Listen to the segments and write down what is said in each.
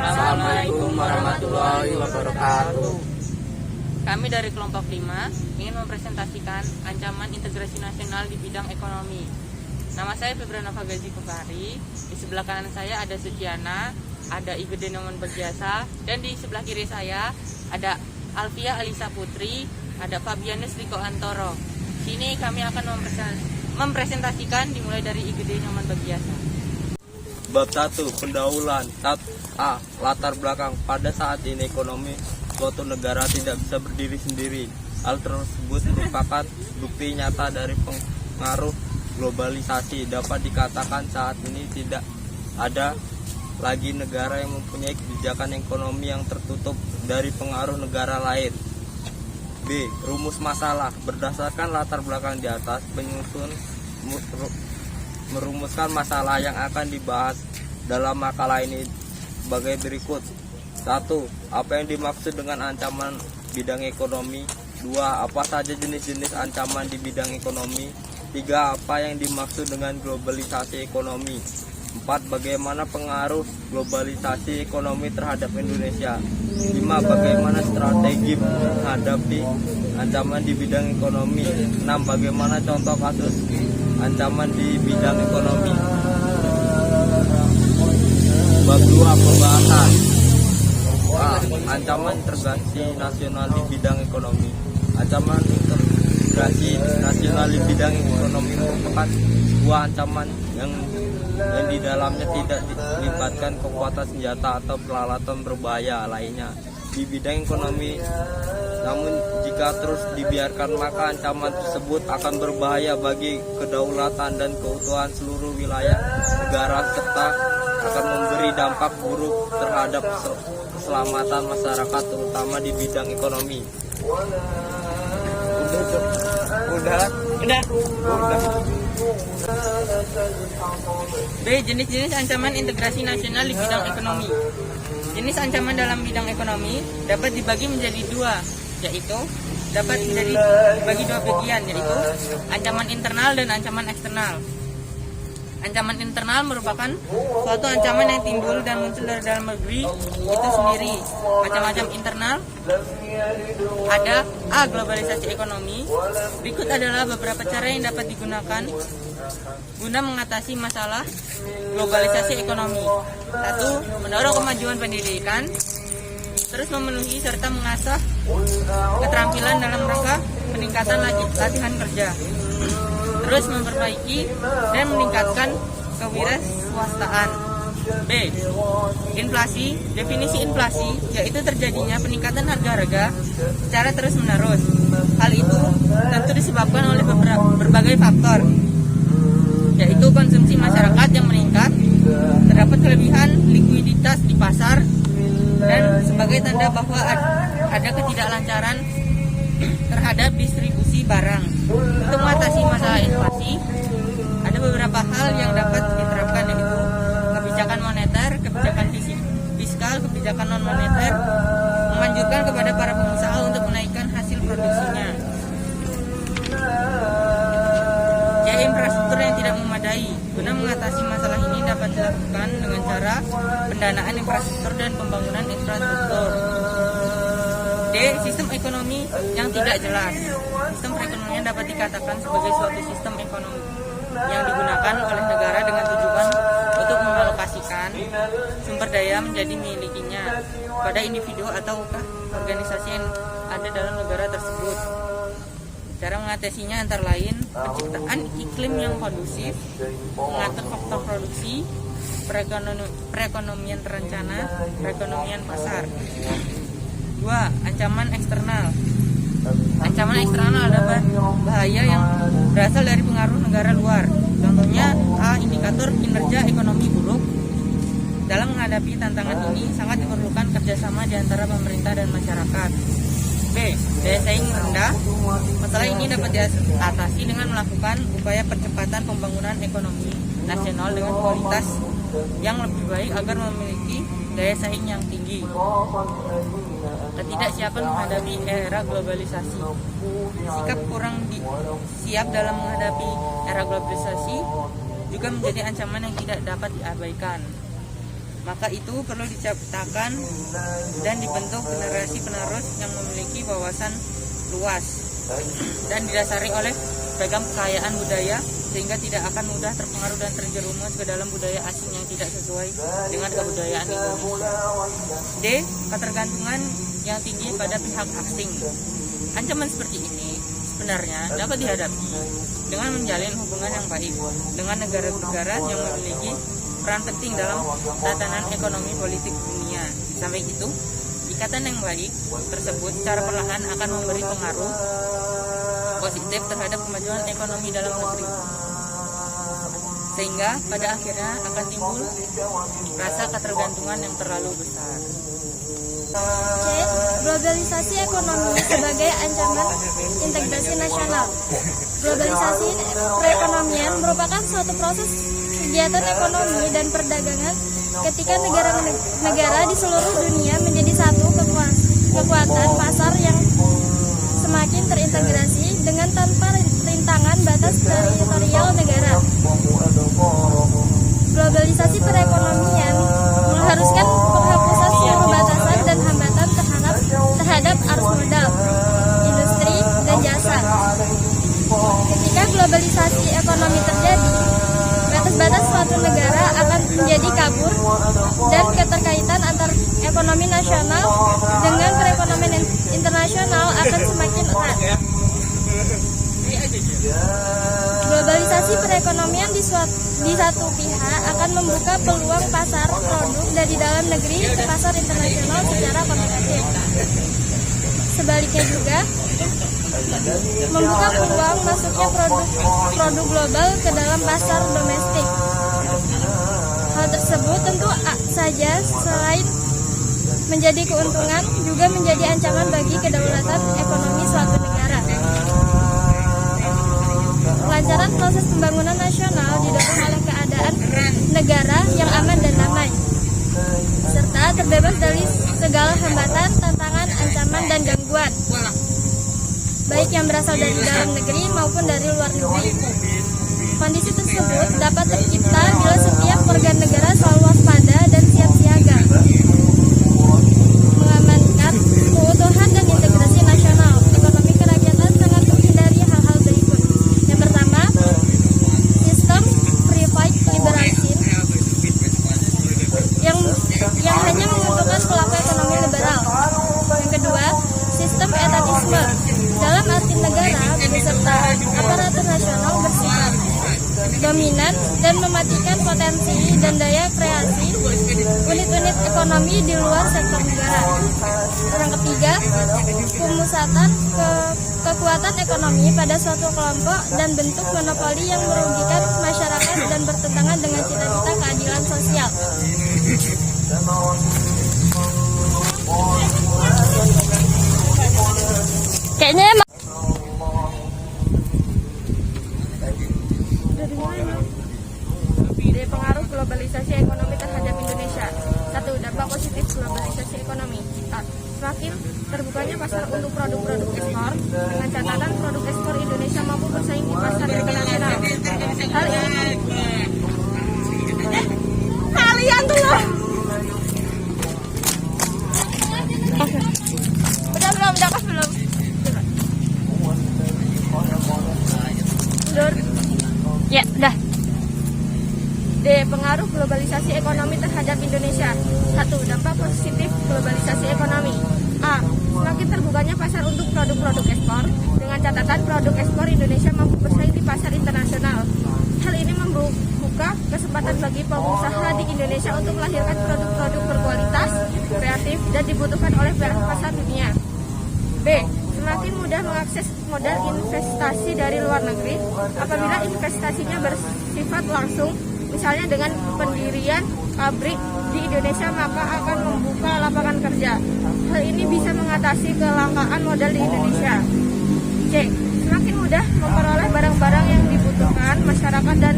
Assalamualaikum warahmatullahi wabarakatuh. Kami dari kelompok 5 ingin mempresentasikan ancaman integrasi nasional di bidang ekonomi. Nama saya Febriana Fagazi Kufari. Di sebelah kanan saya ada Suciana, ada Igede Noman Berjasa, dan di sebelah kiri saya ada Alfia Alisa Putri, ada Fabianus Riko Antoro. Sini kami akan mempresentasikan dimulai dari Igede Noman Berjasa. Bab 1. Pendahuluan. A. Latar belakang. Pada saat ini ekonomi suatu negara tidak bisa berdiri sendiri. Hal tersebut merupakan bukti nyata dari pengaruh globalisasi. Dapat dikatakan saat ini tidak ada lagi negara yang mempunyai kebijakan ekonomi yang tertutup dari pengaruh negara lain. B. Rumus masalah. Berdasarkan latar belakang di atas, penyusun merumuskan masalah yang akan dibahas dalam makalah ini sebagai berikut. 1. Apa yang dimaksud dengan ancaman bidang ekonomi? 2. Apa saja jenis-jenis ancaman di bidang ekonomi? 3. Apa yang dimaksud dengan globalisasi ekonomi? 4. Bagaimana pengaruh globalisasi ekonomi terhadap Indonesia? 5. Bagaimana strategi menghadapi ancaman di bidang ekonomi? 6. Bagaimana contoh kasus ancaman di bidang ekonomi? Bab 2. Pembahasan. A. Ancaman integrasi nasional di bidang ekonomi. Ancaman integrasi nasional di bidang ekonomi merupakan sebuah ancaman yang di dalamnya tidak dilibatkan kekuatan senjata atau peralatan berbahaya lainnya di bidang ekonomi. Namun jika terus dibiarkan, maka ancaman tersebut akan berbahaya bagi kedaulatan dan keutuhan seluruh wilayah negara serta akan memberi dampak buruk terhadap keselamatan masyarakat terutama di bidang ekonomi. Udah. B. Jenis-jenis ancaman integrasi nasional di bidang ekonomi. Jenis ancaman dalam bidang ekonomi dapat dibagi menjadi dua, yaitu dapat dibagi dua bagian, yaitu ancaman internal dan ancaman eksternal. Ancaman internal merupakan suatu ancaman yang timbul dan muncul dari dalam negeri itu sendiri. Macam-macam internal ada. A. Globalisasi ekonomi. Berikut adalah beberapa cara yang dapat digunakan guna mengatasi masalah globalisasi ekonomi. 1. Mendorong kemajuan pendidikan, terus memenuhi serta mengasah keterampilan dalam rangka peningkatan latihan kerja, terus memperbaiki dan meningkatkan kewirausahaan. B. Inflasi. Definisi inflasi yaitu terjadinya peningkatan harga-harga secara terus-menerus. Hal itu tentu disebabkan oleh berbagai faktor, yaitu konsumsi masyarakat yang meningkat, terdapat kelebihan likuiditas di pasar, dan sebagai tanda bahwa ada ketidaklancaran terhadap distribusi barang. Untuk mengatasi masalah inflasi, ada beberapa hal yang dapat diterapkan, yaitu kebijakan moneter, kebijakan fiskal, kebijakan non-moneter, menganjurkan kepada para pengusaha untuk menaikkan hasil produksinya. Infrastruktur yang tidak memadai. Guna mengatasi masalah ini dapat dilakukan dengan cara pendanaan infrastruktur dan pembangunan infrastruktur. D. Sistem ekonomi yang tidak jelas. Sistem perekonomian dapat dikatakan sebagai suatu sistem ekonomi yang digunakan oleh negara dengan tujuan untuk mengalokasikan sumber daya menjadi milikinya pada individu atau organisasi yang ada dalam negara tersebut. Cara mengatasinya antara lain penciptaan iklim yang kondusif, mengatur faktor produksi, perekonomian terencana, perekonomian pasar. 2. Ancaman eksternal. Ancaman eksternal adalah bahaya yang berasal dari pengaruh negara luar. Contohnya A. Indikator kinerja ekonomi buruk. Dalam menghadapi tantangan ini sangat diperlukan kerjasama di antara pemerintah dan masyarakat. B. Daya saing rendah. Masalah ini dapat diatasi dengan melakukan upaya percepatan pembangunan ekonomi nasional dengan kualitas yang lebih baik agar memiliki daya saing yang tinggi. Ketidaksiapan menghadapi era globalisasi. Sikap kurang siap dalam menghadapi era globalisasi juga menjadi ancaman yang tidak dapat diabaikan. Maka itu perlu diciptakan dan dibentuk generasi penerus yang memiliki wawasan luas dan didasari oleh beragam kekayaan budaya, sehingga tidak akan mudah terpengaruh dan terjerumus ke dalam budaya asing yang tidak sesuai dengan kebudayaan Indonesia. D. Ketergantungan yang tinggi pada pihak asing. Ancaman seperti ini sebenarnya dapat dihadapi dengan menjalin hubungan yang baik dengan negara-negara yang memiliki peran penting dalam tatanan ekonomi politik dunia. Sampai itu, ikatan yang baik tersebut secara perlahan akan memberi pengaruh positif terhadap kemajuan ekonomi dalam negeri, sehingga pada akhirnya akan timbul rasa ketergantungan yang terlalu besar. C. Globalisasi ekonomi sebagai ancaman integrasi nasional. Globalisasi perekonomian merupakan suatu proses kegiatan ekonomi dan perdagangan ketika negara-negara di seluruh dunia menjadi satu kekuatan pasar yang semakin terintegrasi dengan tanpa rintangan batas teritorial negara. Globalisasi perekonomian mengharuskan penghapusan seluruh batasan dan hambatan terhadap arus modal, industri, dan jasa. Ketika globalisasi ekonomi terjadi, batas-batas suatu negara akan menjadi kabur dan keterkaitan antar ekonomi nasional dengan perekonomian internasional akan semakin erat. Globalisasi perekonomian di satu pihak akan membuka peluang pasar produk dari dalam negeri ke pasar internasional secara kompetitif. Sebaliknya juga membuka peluang masuknya produk global ke dalam pasar domestik. Hal tersebut tentu saja selain menjadi keuntungan juga menjadi ancaman bagi kedaulatan ekonomi suatu negara. Kelancaran proses pembangunan nasional didorong oleh keadaan negara yang aman dan damai, serta terbebas dari segala hambatan, tantangan, ancaman, dan gangguan, baik yang berasal dari dalam negeri maupun dari luar negeri. Kondisi tersebut dapat tercipta bila setiap warga negara selalu waspada dan siap siaga, mengamankan keutuhan dan integrasi nasional. Ekonomi kerakyatan sangat menghindari hal-hal berikut. Yang pertama, sistem private liberalism yang hanya menguntungkan pelaku ekonomi liberal. Yang kedua, sistem etatisme dalam arti negara beserta aparatur nasional bersifat dominan dan mematikan potensi dan daya kreasi unit-unit ekonomi di luar sektor negara. Yang ketiga, pemusatan kekuatan ekonomi pada suatu kelompok dan bentuk monopoli yang merugikan masyarakat dan bertentangan dengan cita-cita keadilan sosial. Kayaknya emang dari pengaruh globalisasi ekonomi terhadap Indonesia. 1. Dampak positif globalisasi ekonomi. Semakin terbukanya pasar untuk produk-produk ekspor, dengan catatan produk ekspor Indonesia mampu bersaing di pasar internasional. Hal ini kalian tuh loh. Ya, udah. D. Pengaruh globalisasi ekonomi terhadap Indonesia. 1. Dampak positif globalisasi ekonomi. A. Semakin terbukanya pasar untuk produk-produk ekspor, dengan catatan produk ekspor Indonesia mampu bersaing di pasar internasional. Hal ini membuka kesempatan bagi pengusaha di Indonesia untuk melahirkan produk-produk berkualitas, kreatif, dan dibutuhkan oleh pasar dunia. B. Semakin mudah mengakses modal investasi dari luar negeri apabila investasinya bersifat langsung, misalnya dengan pendirian pabrik di Indonesia, maka akan membuka lapangan kerja. Hal ini bisa mengatasi kelangkaan modal di Indonesia. C. Semakin mudah memperoleh barang-barang yang dibutuhkan masyarakat dan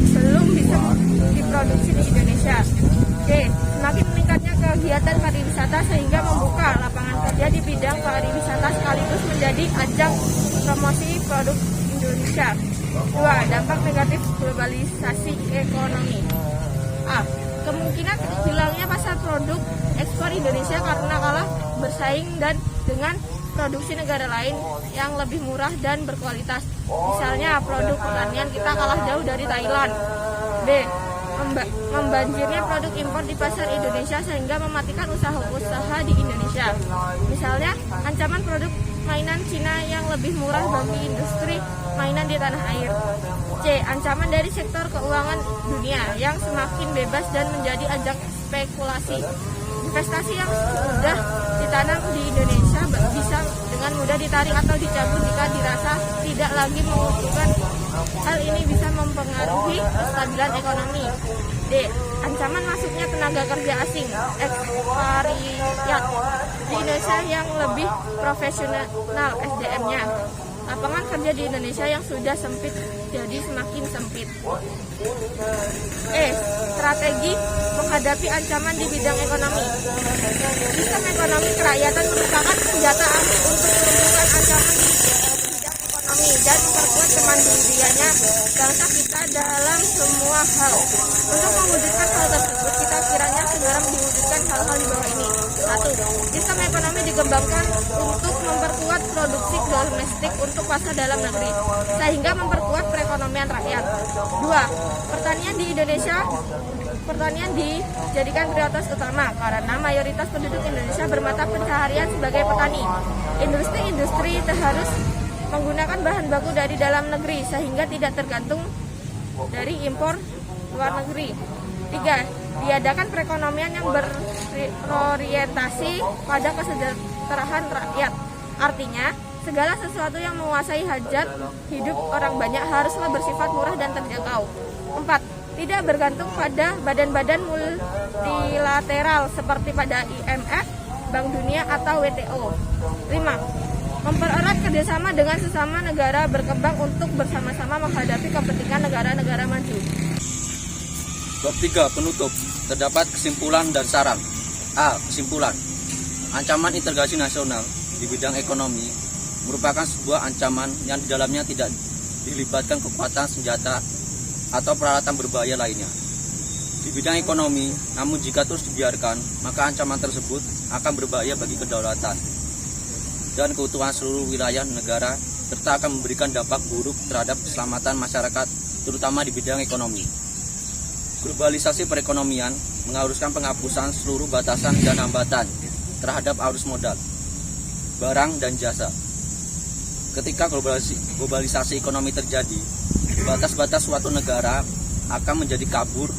belum bisa diproduksi di Indonesia. D. Semakin meningkatnya kegiatan pariwisata sehingga membuka lapangan kerja di bidang pariwisata sekaligus menjadi ajang promosi produk Indonesia. 2. Dampak negatif globalisasi ekonomi. A. kemungkinan hilangnya pasar produk ekspor Indonesia karena kalah bersaing dan dengan produksi negara lain yang lebih murah dan berkualitas. Misalnya produk pertanian kita kalah jauh dari Thailand. B. Membanjirnya produk impor di pasar Indonesia sehingga mematikan usaha-usaha di Indonesia. Misalnya ancaman produk mainan Cina yang lebih murah bagi industri mainan di tanah air. C. Ancaman dari sektor keuangan dunia yang semakin bebas dan menjadi ajang spekulasi. Investasi yang sudah ditanam di Indonesia bisa dengan mudah ditarik atau dicabut jika dirasa tidak lagi menguntungkan. Hal ini bisa mempengaruhi kestabilan ekonomi. D. Ancaman masuknya tenaga kerja asing, ekspariat di Indonesia yang lebih profesional SDM-nya. Lapangan kerja di Indonesia yang sudah sempit jadi semakin sempit. E. Strategi menghadapi ancaman di bidang ekonomi. Sistem ekonomi kerakyatan merupakan senjata ampuh untuk menentukan ancaman di bidang ekonomi dan memperkuat kemandiriannya bangsa kita dalam semua hal. Untuk mewujudkan hal tersebut, kita kiranya segera diwujudkan hal-hal di bawah ini. 1. Sistem ekonomi dikembangkan untuk memperkuat produksi domestik untuk pasar dalam negeri, sehingga memperkuat perekonomian rakyat. 2. Pertanian dijadikan prioritas utama karena mayoritas penduduk Indonesia bermata pencaharian sebagai petani. Industri harus menggunakan bahan baku dari dalam negeri sehingga tidak tergantung dari impor luar negeri. 3. Diadakan perekonomian yang berorientasi pada kesejahteraan rakyat. Artinya, segala sesuatu yang menguasai hajat hidup orang banyak haruslah bersifat murah dan terjangkau. 4. Tidak bergantung pada badan-badan multilateral seperti pada IMF, Bank Dunia atau WTO. 5. Mempererat kerjasama dengan sesama negara berkembang untuk bersama-sama menghadapi kepentingan negara-negara maju. Bab 3. Penutup. Terdapat kesimpulan dan saran. A. Kesimpulan. Ancaman integrasi nasional di bidang ekonomi merupakan sebuah ancaman yang di dalamnya tidak dilibatkan kekuatan senjata atau peralatan berbahaya lainnya. Di bidang ekonomi, namun jika terus dibiarkan, maka ancaman tersebut akan berbahaya bagi kedaulatan dan keutuhan seluruh wilayah negara, serta akan memberikan dampak buruk terhadap keselamatan masyarakat, terutama di bidang ekonomi. Globalisasi perekonomian mengharuskan penghapusan seluruh batasan dan hambatan terhadap arus modal, barang dan jasa. Ketika globalisasi ekonomi terjadi, batas-batas suatu negara akan menjadi kabur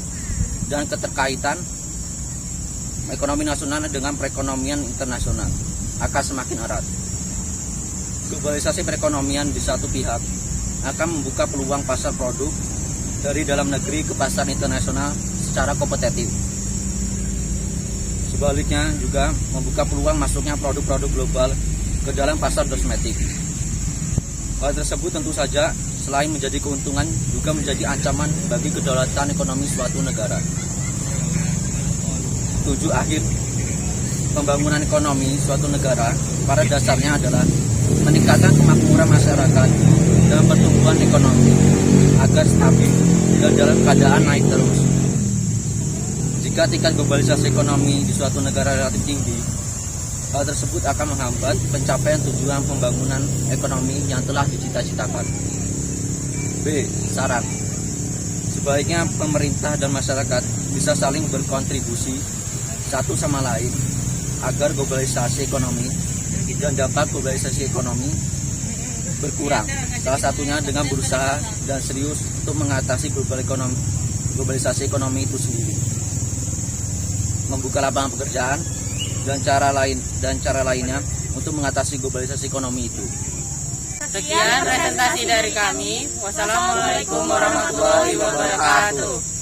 dan keterkaitan ekonomi nasional dengan perekonomian internasional akan semakin erat. Globalisasi perekonomian di satu pihak akan membuka peluang pasar produk dari dalam negeri ke pasar internasional secara kompetitif. Sebaliknya juga membuka peluang masuknya produk-produk global ke dalam pasar domestik. Hal tersebut tentu saja selain menjadi keuntungan juga menjadi ancaman bagi kedaulatan ekonomi suatu negara. Tujuan akhir pembangunan ekonomi suatu negara pada dasarnya adalah meningkatkan kemakmuran masyarakat dan pertumbuhan ekonomi agar stabil dan dalam keadaan naik terus. Jika tingkat globalisasi ekonomi di suatu negara relatif tinggi, hal tersebut akan menghambat pencapaian tujuan pembangunan ekonomi yang telah dicita-citakan. B. Saran. Sebaiknya pemerintah dan masyarakat bisa saling berkontribusi satu sama lain agar globalisasi ekonomi dan dampak globalisasi ekonomi berkurang. Salah satunya dengan berusaha dan serius untuk mengatasi globalisasi ekonomi itu sendiri, membuka lapangan pekerjaan dan cara lainnya untuk mengatasi globalisasi ekonomi itu. Sekian presentasi dari kami. Wassalamualaikum warahmatullahi wabarakatuh.